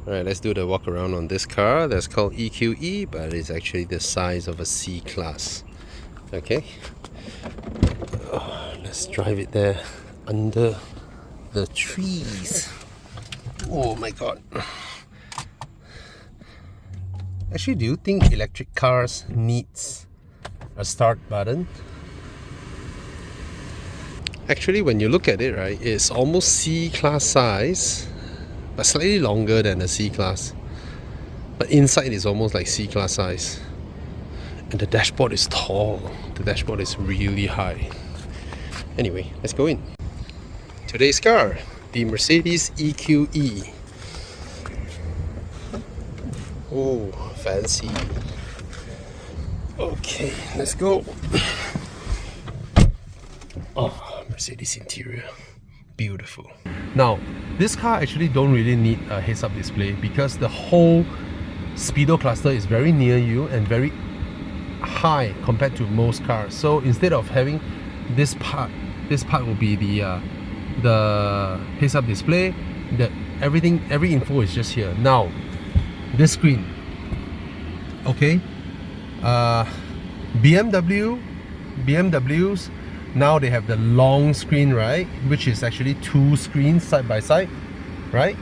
Alright, let's do the walk around on this car. That's called EQE, but it's actually the size of a C-Class. Okay, let's drive it there under the trees. Oh my god. Actually, do you think electric cars needs a start button? Actually, when you look at it, right, it's almost C-Class size, but slightly longer than a C-Class. But inside is almost like C-Class size. And the dashboard is tall. The dashboard is really high. Anyway, let's go in. Today's car, the Mercedes EQE. Oh, fancy. Okay, let's go. Oh, Mercedes interior. Beautiful. Now, this car actually don't really need a heads-up display because the whole speedo cluster is very near you and very high compared to most cars. So instead of having this part will be the heads-up display. Every info is just here. Now, this screen. Okay. BMWs now they have the long screen, right? Which is actually two screens side by side, right?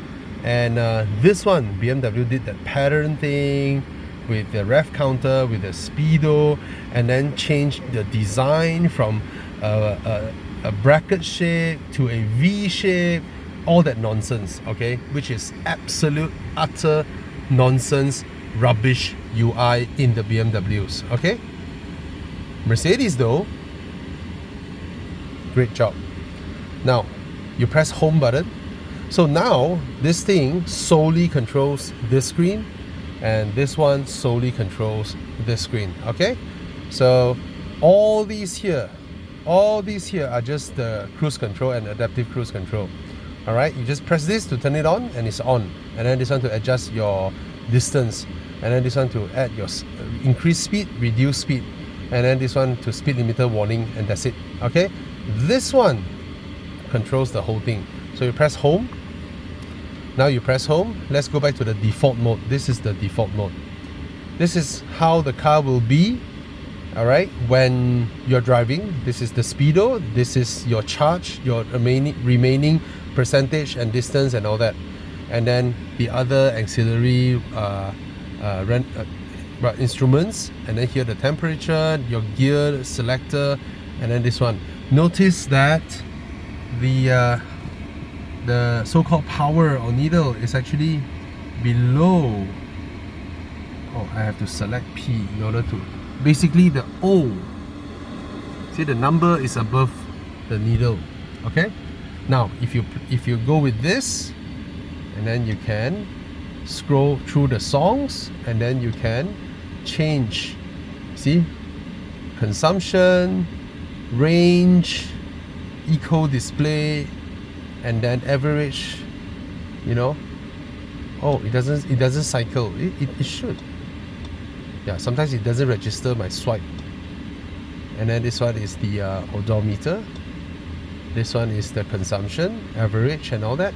And this one, BMW did that pattern thing with the rev counter, with the speedo, and then changed the design from a bracket shape to a V shape, all that nonsense, okay? Which is absolute, utter nonsense, rubbish UI in the BMWs, okay? Mercedes though, great job. Now, you press home button. So now, this thing solely controls this screen, and this one solely controls this screen, okay? So, all these here are just the cruise control and adaptive cruise control. Alright, you just press this to turn it on, and it's on. And then this one to adjust your distance. And then this one to add your increase speed, reduce speed. And then this one to speed limiter warning, and that's it, okay? This one controls the whole thing. So you press home. Now you press home. Let's go back to the default mode. This is the default mode. This is how the car will be, alright, when you're driving. This is the speedo. This is your charge, your remaining percentage and distance and all that. And then the other auxiliary instruments. And then here the temperature, your gear selector, and then this one. Notice that the so-called power or needle is actually below. Oh, I have to select P in order to. Basically, the O. See, the number is above the needle. Okay. Now, if you go with this, and then you can scroll through the songs, and then you can change. See, consumption, range, eco display, and then average, you know. Oh, it doesn't cycle. It should. Yeah, sometimes it doesn't register my swipe. And then this one is the odometer. This one is the consumption, average, and all that.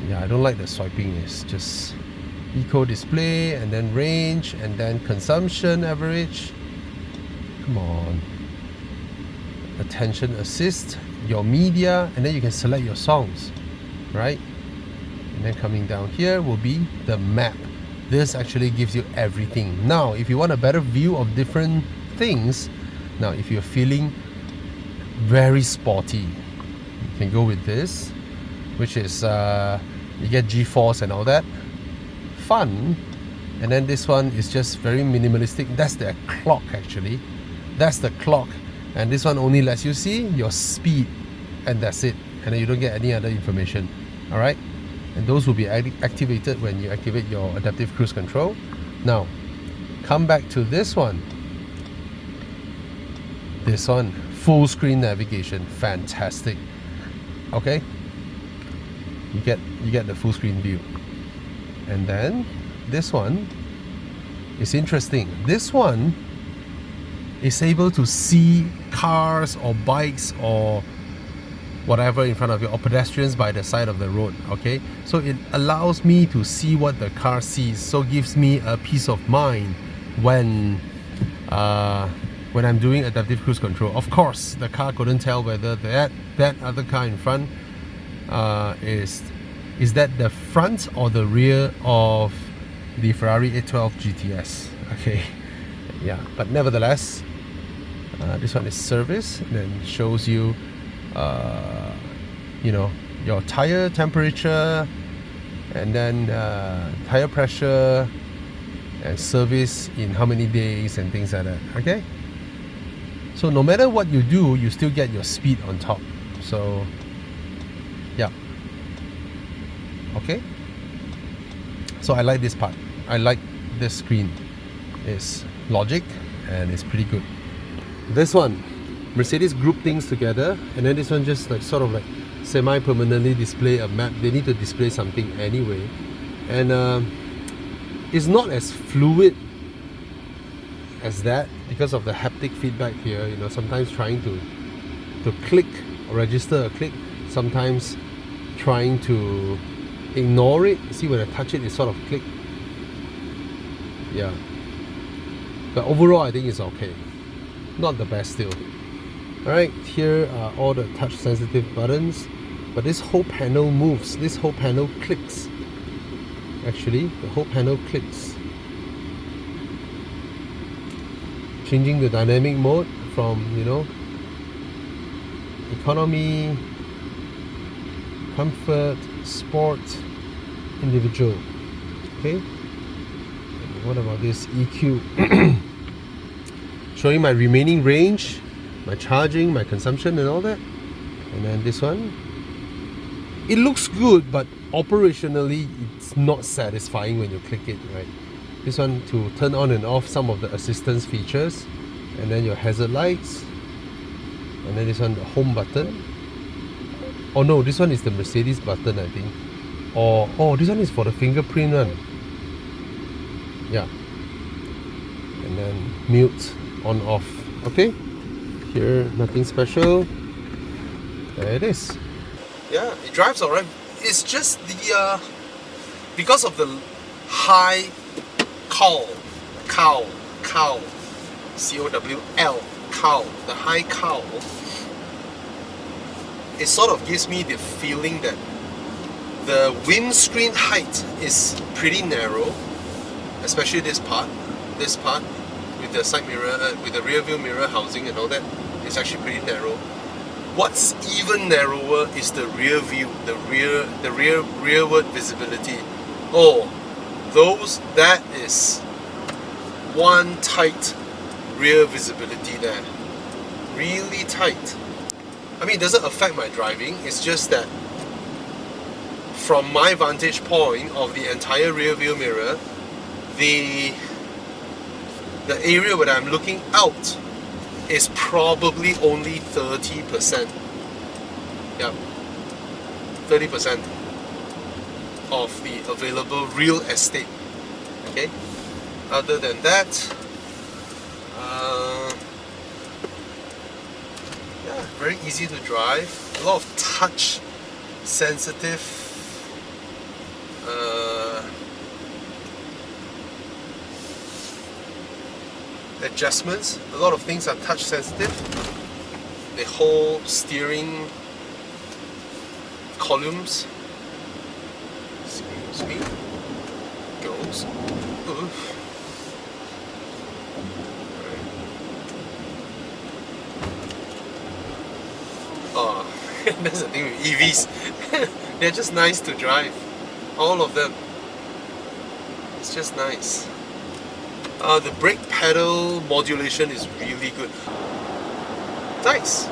Yeah, I don't like the swiping. It's just eco display, and then range, and then consumption, average. Come on. Attention assist, your media, and then you can select your songs, right? And then coming down here will be the map. This actually gives you everything. Now, if you want a better view of different things, now if you're feeling very sporty, you can go with this, which is you get G-force and all that. Fun. And then this one is just very minimalistic. That's the clock actually. That's the clock. And this one only lets you see your speed, and that's it. And then you don't get any other information. Alright? And those will be activated when you activate your adaptive cruise control. Now, come back to this one. This one, full screen navigation. Fantastic. Okay? You get the full screen view. And then this one is interesting. This one is able to see cars or bikes or whatever in front of you, or pedestrians by the side of the road. Okay, so it allows me to see what the car sees, so gives me a peace of mind when I'm doing adaptive cruise control. Of course, the car couldn't tell whether that other car in front is that the front or the rear of the Ferrari 812 GTS. Okay, yeah, but nevertheless, this one is service, and then shows you you know, your tire temperature, and then tire pressure, and service in how many days, and things like that. Okay, so no matter what you do, you still get your speed on top. So yeah, okay, so I like this part. I like this screen. It's logic and it's pretty good. This one, Mercedes group things together, and then this one just like sort of like semi-permanently display a map. They need to display something anyway, and it's not as fluid as that because of the haptic feedback here. You know, sometimes trying to click or register a click, sometimes trying to ignore it. See, when I touch it, it sort of click. Yeah, but overall I think it's okay. Not the best still. Alright, here are all the touch sensitive buttons, but this whole panel moves. This whole panel clicks. Actually, the whole panel clicks. Changing the dynamic mode from, you know, economy, comfort, sport, individual. Okay, and what about this EQ? Showing my remaining range, my charging, my consumption, and all that. And then this one, it looks good, but operationally it's not satisfying when you click it, right? This one to turn on and off some of the assistance features, and then your hazard lights, and then this one, the home button. Oh no, this one is the Mercedes button, I think. Or oh, this one is for the fingerprint one. Yeah. And then mute, on off. Okay, here nothing special. There it is. Yeah, it drives alright. It's just the because of the high cowl, cowl, C-O-W-L, cowl, the high cowl, it sort of gives me the feeling that the windscreen height is pretty narrow, especially this part with the side mirror, with the rear view mirror housing and all that. It's actually pretty narrow. What's even narrower is the rear view, the rearward visibility. Oh, that is one tight rear visibility there. Really tight. I mean, it doesn't affect my driving, it's just that from my vantage point of the entire rear view mirror, the area where I'm looking out is probably only 30%. Yeah, 30% of the available real estate. Okay. Other than that, yeah, very easy to drive. A lot of touch sensitive adjustments. A lot of things are touch sensitive. The whole steering columns. Excuse me. Goes. Oof. Oh, that's the thing with EVs. They're just nice to drive. All of them. It's just nice. The brake pedal modulation is really good. Nice.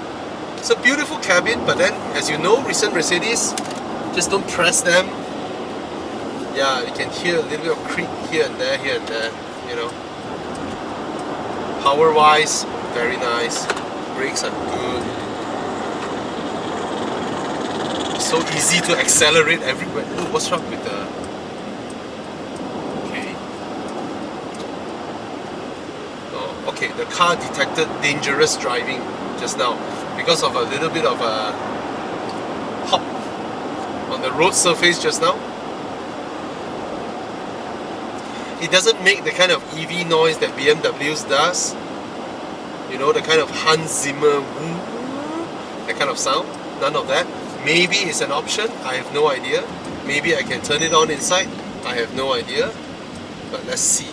It's a beautiful cabin, but then, as you know, recent Mercedes, just don't press them. Yeah, you can hear a little bit of creak here and there, you know. Power-wise, very nice. Brakes are good. So easy to accelerate everywhere. Oh, what's wrong with the... Okay, the car detected dangerous driving just now because of a little bit of a the road surface just now. It doesn't make the kind of EV noise that BMW's does. You know, the kind of Hans Zimmer, that kind of sound. None of that. Maybe it's an option. I have no idea. Maybe I can turn it on inside. I have no idea. But let's see.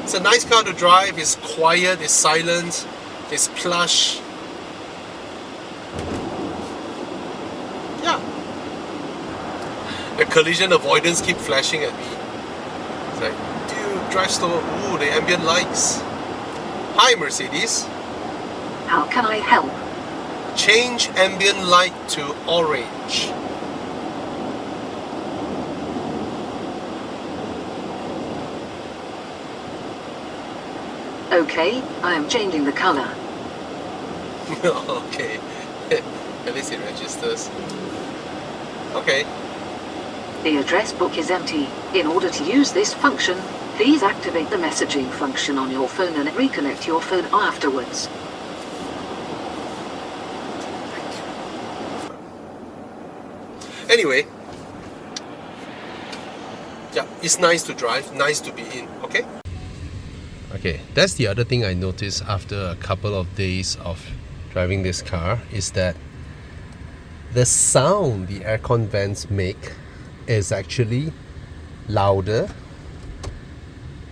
It's a nice car to drive. It's quiet, it's silent, it's plush. Yeah. The collision avoidance keep flashing at me. It's like, dude, drive slow. Ooh, the ambient lights. Hi, Mercedes. How can I help? Change ambient light to orange. Okay, I am changing the color. Okay. At least it registers. Okay. The address book is empty. In order to use this function, please activate the messaging function on your phone and reconnect your phone afterwards. Anyway, yeah, it's nice to drive, nice to be in, okay? Okay, that's the other thing I noticed after a couple of days of driving this car is that the sound the aircon vents make is actually louder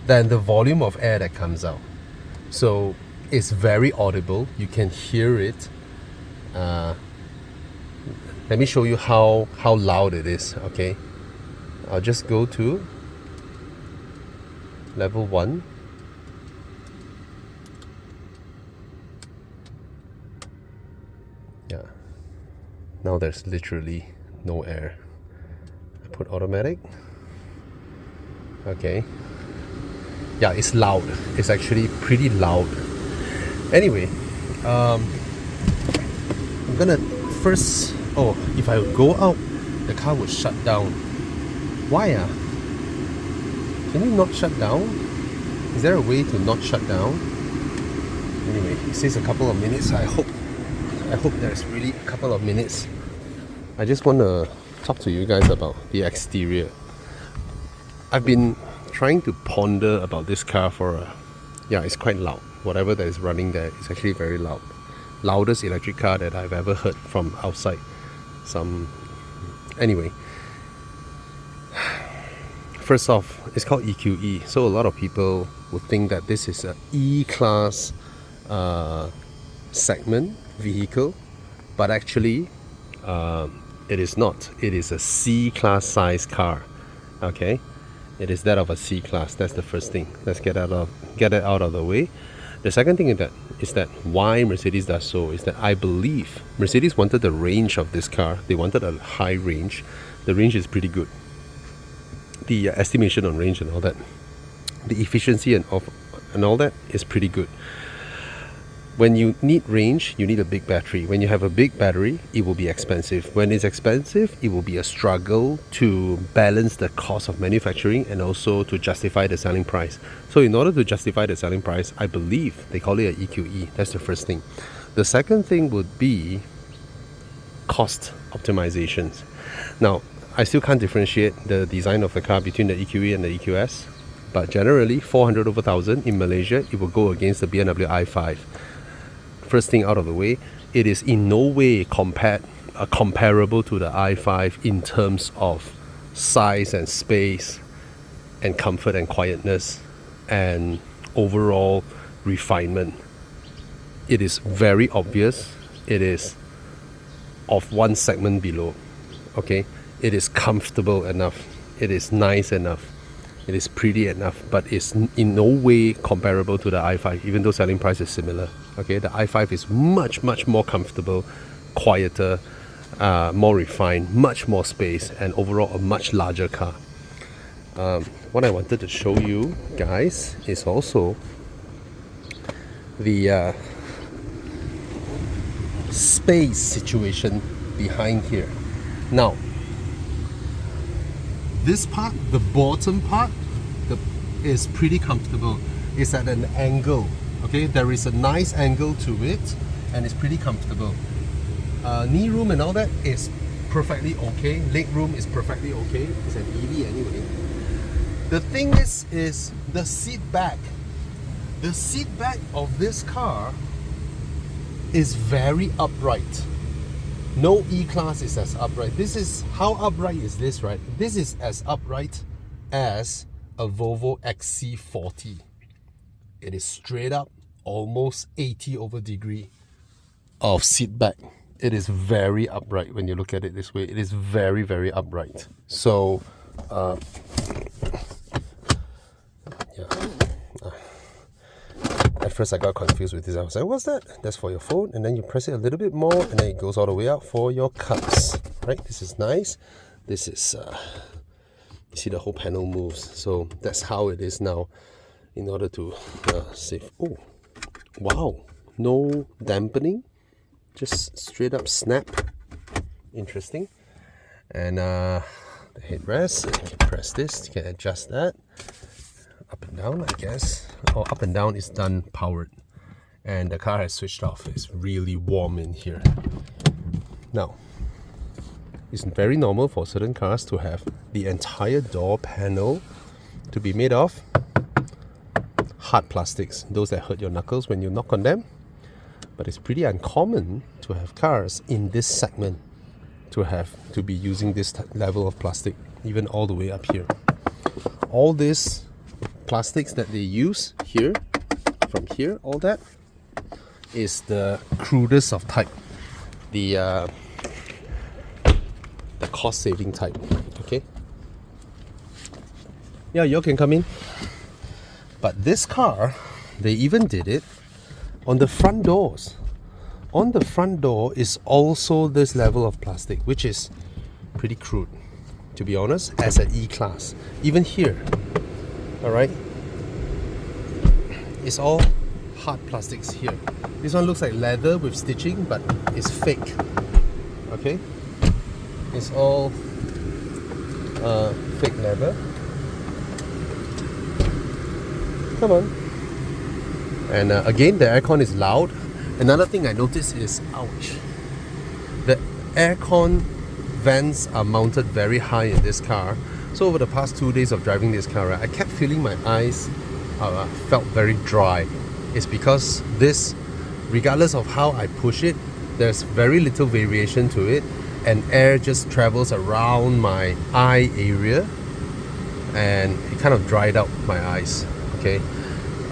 than the volume of air that comes out. So it's very audible, you can hear it. Let me show you how loud it is, okay? I'll just go to level 1. Yeah. Now there's literally no air. I put automatic. Okay. Yeah, it's loud. It's actually pretty loud. Anyway, I'm gonna first... Oh, if I go out, the car would shut down. Why? Can you not shut down? Is there a way to not shut down? Anyway, it says a couple of minutes. I hope there's really a couple of minutes. I just want to talk to you guys about the exterior. I've been trying to ponder about this car for yeah, it's quite loud. Whatever that is running there is actually very loud. Loudest electric car that I've ever heard from outside. Anyway, first off, it's called EQE, so a lot of people would think that this is a E-class segment vehicle, but actually it is not. It is a C-class size car. Okay, it is that of a C-class. That's the first thing. Let's get it out of the way. The second thing is that why Mercedes does so is that I believe Mercedes wanted the range of this car. They wanted a high range. The range is pretty good. The estimation on range and all that, the efficiency and all that is pretty good. When you need range, you need a big battery. When you have a big battery, it will be expensive. When it's expensive, it will be a struggle to balance the cost of manufacturing and also to justify the selling price. So in order to justify the selling price, I believe they call it an EQE. That's the first thing. The second thing would be cost optimizations. Now, I still can't differentiate the design of the car between the EQE and the EQS, but generally 400 over 1000 in Malaysia, it will go against the BMW i5. First thing out of the way, it is in no way comparable to the i5 in terms of size and space and comfort and quietness and overall refinement. It is very obvious. It is of one segment below. Okay, it is comfortable enough. It is nice enough. It is pretty enough, but it's in no way comparable to the i5, even though selling price is similar. Okay, the i5 is much more comfortable, quieter, more refined, much more space, and overall a much larger car. What I wanted to show you guys is also the space situation behind here. Now, this part, the bottom part, is pretty comfortable. It's at an angle. Okay, there is a nice angle to it, and it's pretty comfortable. Knee room and all that is perfectly okay. Leg room is perfectly okay. It's an EV anyway. The thing is the seat back. The seat back of this car is very upright. No E-Class is as upright. This is, how upright is this, right? This is as upright as a Volvo XC40. It is straight up, almost 80 over degree of seat back. It is very upright when you look at it this way. It is very, very upright. So, at first I got confused with this. I was like, what's that? That's for your phone, and then you press it a little bit more, and then it goes all the way out for your cups. Right? This is nice. This is, you see the whole panel moves. So that's how it is now. In order to save. Oh, wow! No dampening, just straight up snap. Interesting. And the headrest. You can press this. You can adjust that. Up and down, I guess. Or up and down is done powered. And the car has switched off. It's really warm in here. Now, it's very normal for certain cars to have the entire door panel to be made of hard plastics, those that hurt your knuckles when you knock on them. But it's pretty uncommon to have cars in this segment to be using this level of plastic, even all the way up here. All these plastics that they use here, from here, all that is the crudest of type, the cost-saving type. Okay. Yeah, you can come in. But this car, they even did it on the front doors. On the front door is also this level of plastic, which is pretty crude, to be honest, as an E-Class. Even here, alright, it's all hard plastics here. This one looks like leather with stitching, but it's fake. Okay? It's all fake leather. Come on. And again, the aircon is loud. Another thing I noticed is, ouch, the aircon vents are mounted very high in this car. So over the past 2 days of driving this car, right, I kept feeling my eyes felt very dry. It's because this, regardless of how I push it, there's very little variation to it, and air just travels around my eye area, and it kind of dried out my eyes. Okay,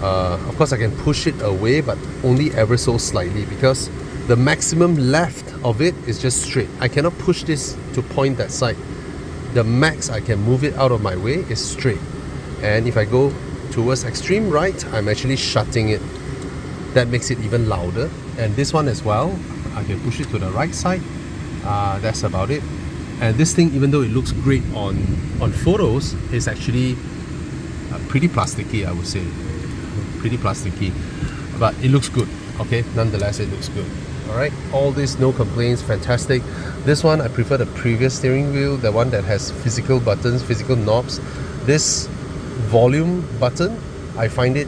of course I can push it away, but only ever so slightly, because the maximum left of it is just straight. I cannot push this to point that side. The max I can move it out of my way is straight, and if I go towards extreme right, I'm actually shutting it. That makes it even louder. And this one as well, I can push it to the right side. That's about it. And this thing, even though it looks great on photos, is actually pretty plasticky, I would say. Pretty plasticky, but it looks good. Okay, nonetheless, it looks good. Alright, all this, no complaints, fantastic. This one, I prefer the previous steering wheel, the one that has physical buttons, physical knobs. This volume button, I find it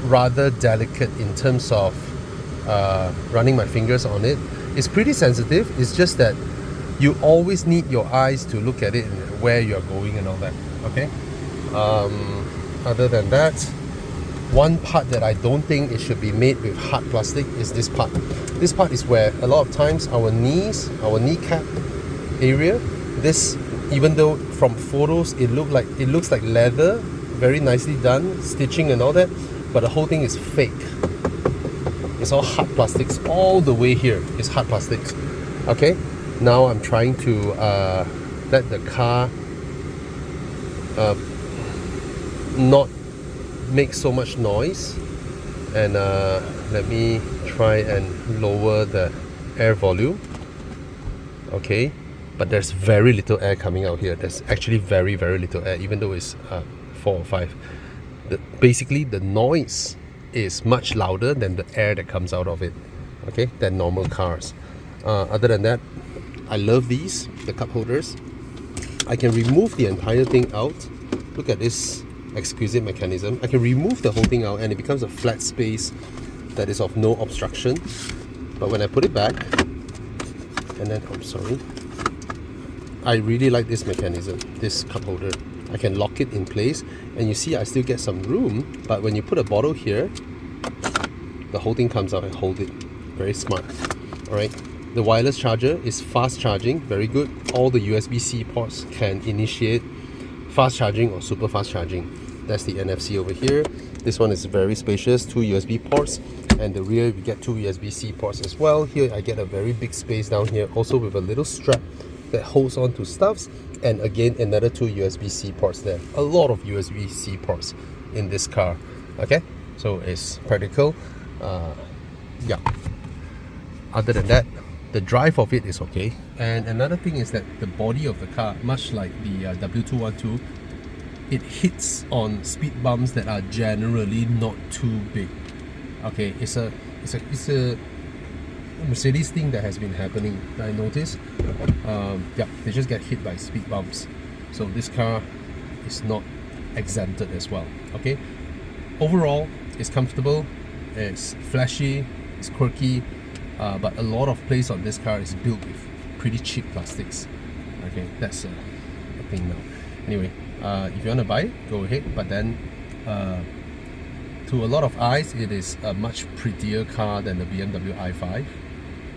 rather delicate in terms of running my fingers on it. It's pretty sensitive. It's just that you always need your eyes to look at it and where you're going and all that. Okay. Other than that, one part that I don't think it should be made with hard plastic is this part. This part is where a lot of times our knees, our kneecap area, this, even though from photos it looks like leather, very nicely done, stitching and all that, but the whole thing is fake. It's all hard plastics. All the way here is hard plastics. Okay, now I'm trying to let the car not make so much noise, and let me try and lower the air volume. Okay, but there's very little air coming out here. There's actually very, very little air, even though it's 4 or 5. Basically, the noise is much louder than the air that comes out of it, okay, than normal cars. Other than that, I love these, the cup holders. I can remove the entire thing out. Look at this exquisite mechanism. I can remove the whole thing out and it becomes a flat space that is of no obstruction. But when I put it back, and then, I'm sorry, I really like this mechanism, this cup holder. I can lock it in place, and you see I still get some room, but when you put a bottle here, the whole thing comes out and hold it. Very smart. Alright, the wireless charger is fast charging, very good. All the USB-C ports can initiate fast charging or super fast charging. That's the NFC over here. This one is very spacious, 2 USB ports, and the rear we get 2 USB-C ports as well. Here I get a very big space down here, also with a little strap that holds on to stuffs, and again another 2 USB-C ports there. A lot of USB-C ports in this car. Okay, so it's practical. Yeah. Other than that, the drive of it is okay. And another thing is that the body of the car, much like the W212, it hits on speed bumps that are generally not too big. Okay, it's a Mercedes thing that has been happening, I noticed. Yeah, they just get hit by speed bumps. So this car is not exempted as well. Okay, overall, it's comfortable, it's flashy, it's quirky, but a lot of place on this car is built with pretty cheap plastics. Okay, that's a thing now. Anyway, if you want to buy it, go ahead. But then, to a lot of eyes, it is a much prettier car than the BMW i5.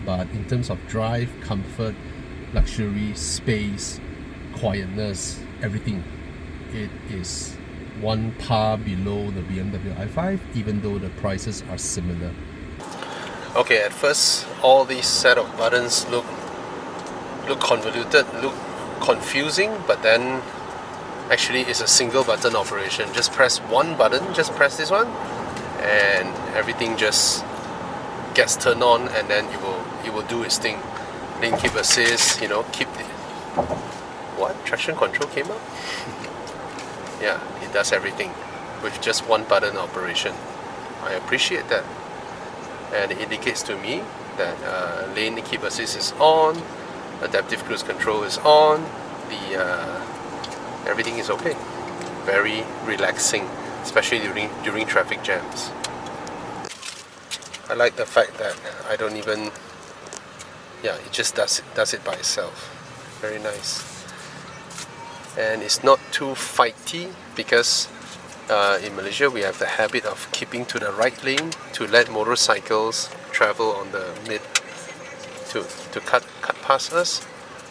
But in terms of drive, comfort, luxury, space, quietness, everything, it is one par below the BMW i5, even though the prices are similar. Okay, at first, all these set of buttons look convoluted, look confusing, but then actually it's a single button operation. Just press one button, just press this one, and everything just gets turned on, and then it will do its thing. Lane keep assist, you know, keep the traction control came up. Yeah, it does everything with just one button operation. I appreciate that, and it indicates to me that lane keep assist is on, adaptive cruise control is on, everything is okay. Very relaxing, especially during traffic jams. I like the fact that I don't even, yeah, it just does it by itself. Very nice. And it's not too fighty, because in Malaysia we have the habit of keeping to the right lane to let motorcycles travel on the mid to cut past us.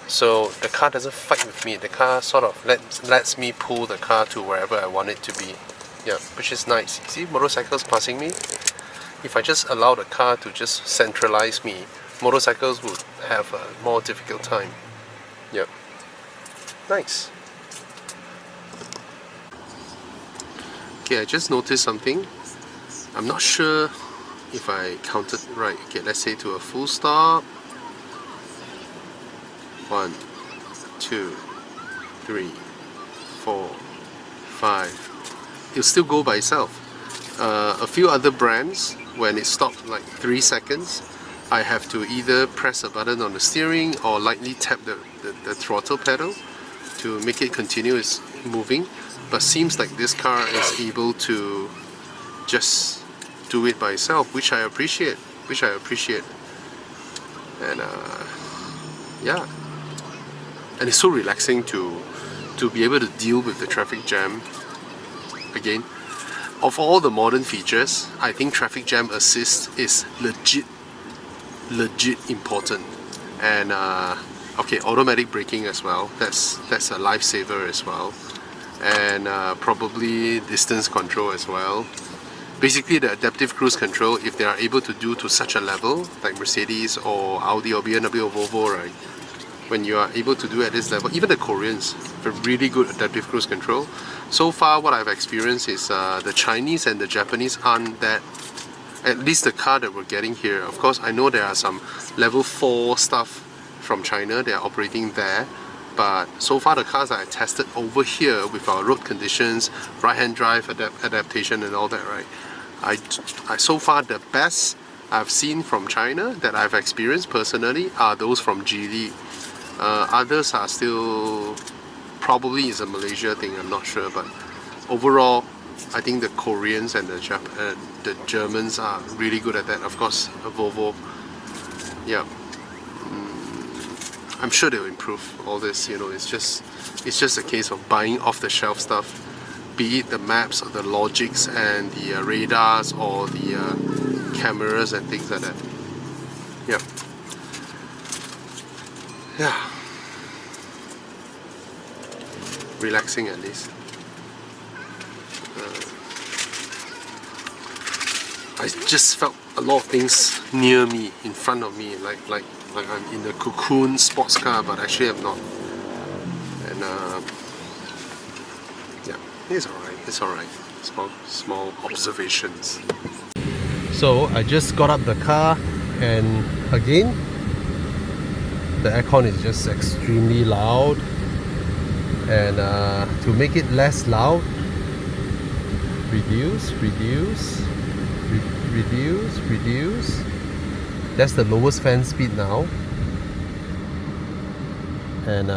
So the car doesn't fight with me. The car sort of lets me pull the car to wherever I want it to be. Yeah, which is nice. See motorcycles passing me? If I just allow the car to just centralize me, motorcycles would have a more difficult time. Yep. Nice. Okay, I just noticed something. I'm not sure if I counted right. Okay, let's say to a full stop. 1, 2, 3, 4, 5. It'll still go by itself. A few other brands, when it stops like 3 seconds, I have to either press a button on the steering or lightly tap the throttle pedal to make it continue its moving. But seems like this car is able to just do it by itself, which I appreciate. And yeah, and it's so relaxing to be able to deal with the traffic jam. Again, of all the modern features, I think traffic jam assist is legit important. And okay, automatic braking as well. That's a lifesaver as well. And probably distance control as well. Basically, the adaptive cruise control, if they are able to do to such a level, like Mercedes or Audi or BMW or Volvo, right? When you are able to do at this level, even the Koreans have really good adaptive cruise control. So far, what I've experienced is the Chinese and the Japanese aren't that. At least the car that we're getting here. Of course, I know there are some level 4 stuff from China. They are operating there. But so far the cars that I tested over here with our road conditions, right-hand drive adaptation and all that, right? I so far the best I've seen from China that I've experienced personally are those from Geely. Others are still, probably is a Malaysia thing, I'm not sure, but overall I think the Koreans and the Germans are really good at that. Of course, Volvo, yeah. I'm sure they'll improve all this. You know, it's just a case of buying off-the-shelf stuff, be it the maps or the logics and the radars or the cameras and things like that. Yep. Yeah. Relaxing at least. I just felt a lot of things near me, in front of me, like I'm in a cocoon sports car, but actually I'm not. And yeah, it's alright. It's alright. Small observations. So I just got up the car, and again, the aircon is just extremely loud. And to make it less loud, reduce. That's the lowest fan speed now. And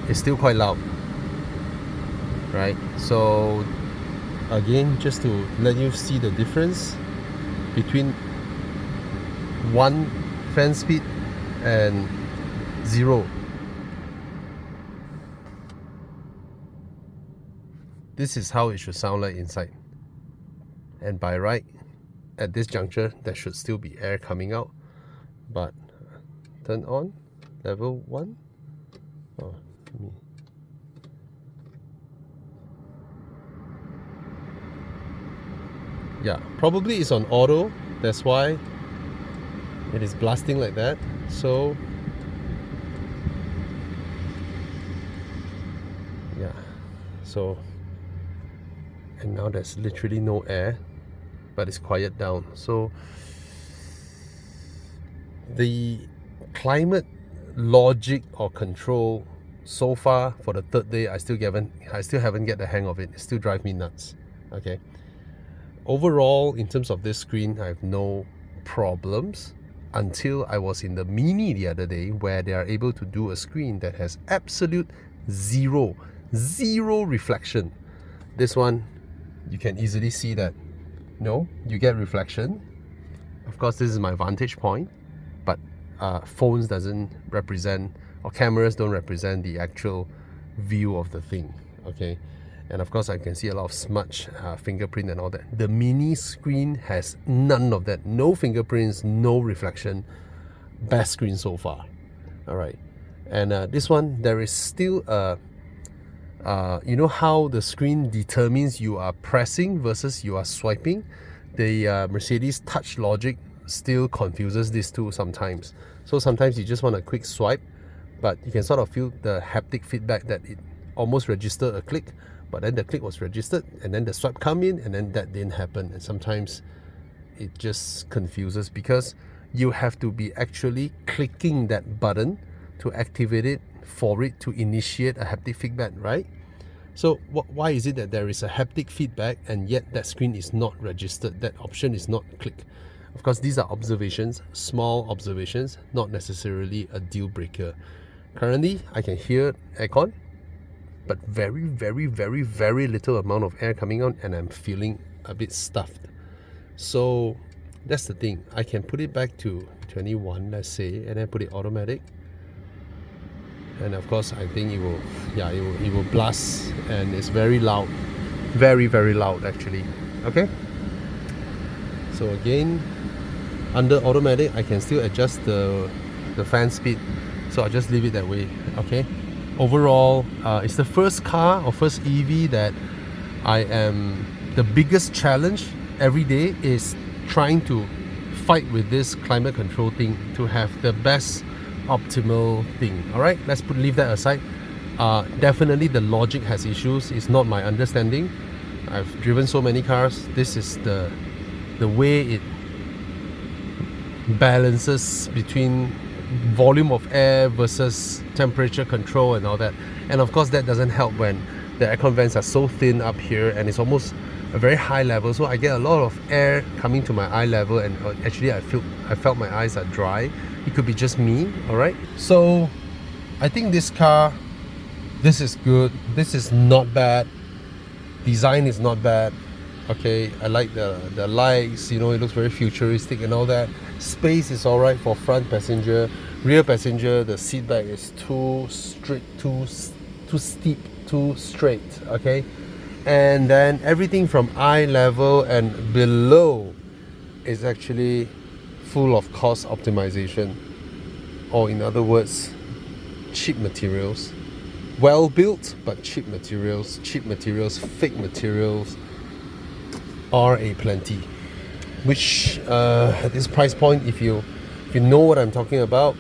it's still quite loud, right? So again, just to let you see the difference between 1 fan speed and 0. This is how it should sound like inside. And by right, at this juncture, there should still be air coming out. But turn on level 1. Oh, yeah, probably it's on auto. That's why it is blasting like that. So yeah, so, and now there's literally no air, but it's quiet down. So the climate logic or control so far for the 3rd day, I still haven't get the hang of it. It still drives me nuts. Okay, overall, in terms of this screen, I have no problems until I was in the Mini the other day, where they are able to do a screen that has absolute zero reflection. This one, you can easily see that no, you get reflection. Of course, this is my vantage point, but phones doesn't represent, or cameras don't represent the actual view of the thing. Okay, and of course I can see a lot of smudge, fingerprint and all that. The Mini screen has none of that. No fingerprints, no reflection. Best screen so far. All right, and this one, there is still a you know how the screen determines you are pressing versus you are swiping? The Mercedes touch logic still confuses these two sometimes. So sometimes you just want a quick swipe, but you can sort of feel the haptic feedback that it almost registered a click, but then the click was registered and then the swipe come in and then that didn't happen. And sometimes it just confuses because you have to be actually clicking that button to activate it for it to initiate a haptic feedback, right? So why is it that there is a haptic feedback and yet that screen is not registered, that option is not clicked? Of course, these are observations, small observations, not necessarily a deal breaker. Currently, I can hear aircon, but very little amount of air coming on, and I'm feeling a bit stuffed. So that's the thing. I can put it back to 21, let's say, and then put it automatic. And of course, I think it will blast, and it's very loud, very loud actually. Okay. So again, under automatic, I can still adjust the fan speed. So I'll just leave it that way. Okay. Overall, it's the first car or first EV that the biggest challenge every day is trying to fight with this climate control thing to have the best optimal thing. All right, let's leave that aside. Definitely the logic has issues. It's not my understanding. I've driven so many cars. This is the way it balances between volume of air versus temperature control and all that. And of course that doesn't help when the aircon vents are so thin up here and it's almost a very high level, so I get a lot of air coming to my eye level, and actually I felt my eyes are dry. It could be just me. All right, so I think this car, this is good, this is not bad, design is not bad, Okay, I like the lights, you know, it looks very futuristic and all that. Space is alright for front passenger. Rear passenger, the seat back is too strict, too steep, too straight. Okay, and then everything from eye level and below is actually full of cost optimization, or in other words, cheap materials. Well built but cheap materials, fake materials are a plenty. Which at this price point, if you know what I'm talking about,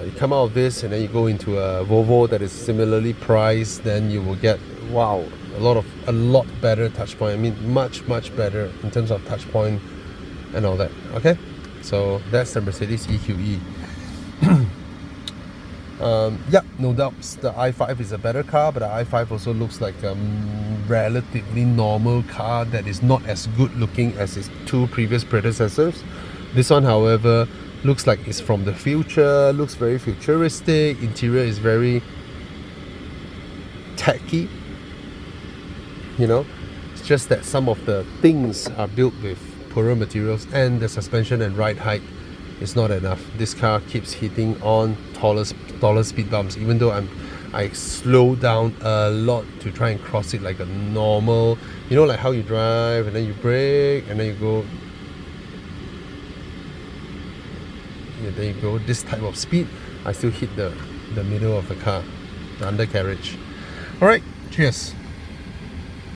you come out of this and then you go into a Volvo that is similarly priced, then you will get, wow, a lot better touch point. I mean, much better in terms of touch point and all that. Okay, so that's the Mercedes EQE. Yeah, no doubts the i5 is a better car, but the i5 also looks like a relatively normal car that is not as good looking as its two previous predecessors. This one, however, looks like it's from the future, looks very futuristic, interior is very tacky, you know. It's just that some of the things are built with poorer materials, and the suspension and ride height is not enough. This car keeps hitting on taller speed bumps, even though I slow down a lot to try and cross it like a normal, you know, like how you drive and then you brake and then you go, yeah, there you go, this type of speed. I still hit the middle of the car, the undercarriage. Alright, cheers.